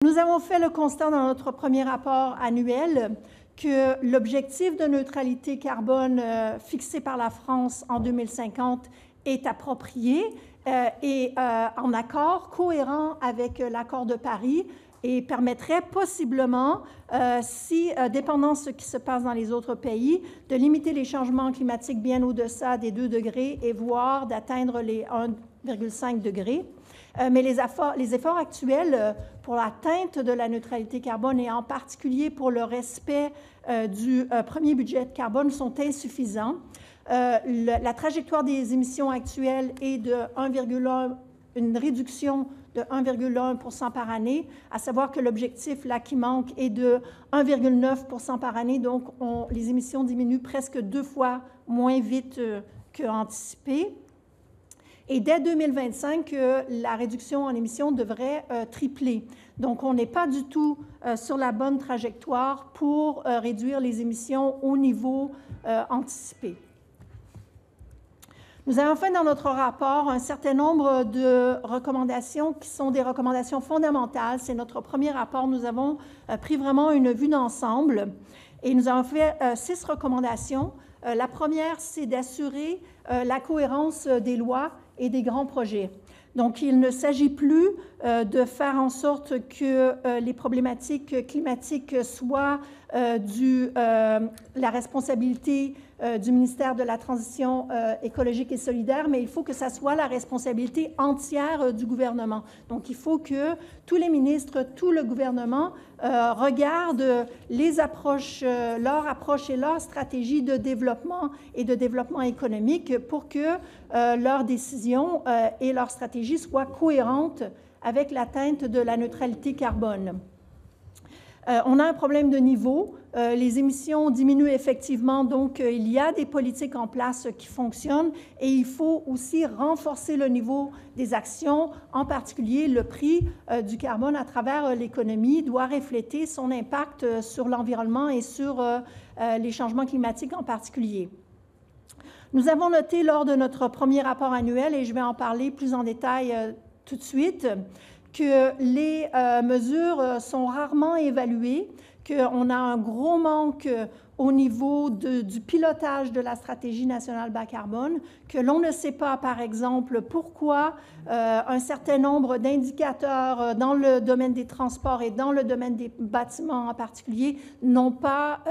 Nous avons fait le constat dans notre premier rapport annuel que l'objectif de neutralité carbone fixé par la France en 2050 est approprié et en accord, cohérent avec l'accord de Paris et permettrait possiblement, si dépendant de ce qui se passe dans les autres pays, de limiter les changements climatiques bien au-deçà des 2 degrés et voire d'atteindre les 1,5 degrés. Mais les efforts actuels pour l'atteinte de la neutralité carbone et en particulier pour le respect du premier budget de carbone sont insuffisants. La trajectoire des émissions actuelles est de une réduction de 1,1 % par année, à savoir que l'objectif là qui manque est de 1,9 % par année, donc les émissions diminuent presque 2 fois moins vite qu'anticipé. Et dès 2025, la réduction en émissions devrait tripler. Donc, on n'est pas du tout sur la bonne trajectoire pour réduire les émissions au niveau anticipé. Nous avons fait dans notre rapport un certain nombre de recommandations qui sont des recommandations fondamentales. C'est notre premier rapport. Nous avons pris vraiment une vue d'ensemble et nous avons fait 6 recommandations. La première, c'est d'assurer la cohérence des lois et des grands projets. Donc, il ne s'agit plus de faire en sorte que les problématiques climatiques soient la responsabilité du ministère de la Transition écologique et solidaire, mais il faut que ça soit la responsabilité entière du gouvernement. Donc, il faut que tous les ministres, tout le gouvernement regardent leur approche et leur stratégie de développement et de développement économique pour que leurs décisions et leurs stratégies soient cohérentes avec l'atteinte de la neutralité carbone. On a un problème de niveau. Les émissions diminuent effectivement, donc il y a des politiques en place qui fonctionnent et il faut aussi renforcer le niveau des actions, en particulier le prix du carbone à travers l'économie doit refléter son impact sur l'environnement et sur les changements climatiques en particulier. Nous avons noté lors de notre premier rapport annuel, et je vais en parler plus en détail tout de suite, que les mesures sont rarement évaluées, qu'on a un gros manque au niveau du pilotage de la stratégie nationale bas carbone, que l'on ne sait pas, par exemple, pourquoi un certain nombre d'indicateurs dans le domaine des transports et dans le domaine des bâtiments en particulier n'ont pas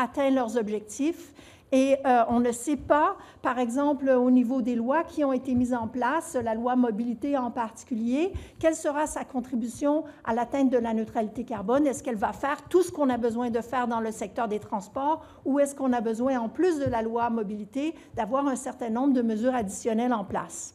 atteint leurs objectifs. Et on ne sait pas, par exemple, au niveau des lois qui ont été mises en place, la loi mobilité en particulier, quelle sera sa contribution à l'atteinte de la neutralité carbone? Est-ce qu'elle va faire tout ce qu'on a besoin de faire dans le secteur des transports ou est-ce qu'on a besoin, en plus de la loi mobilité, d'avoir un certain nombre de mesures additionnelles en place?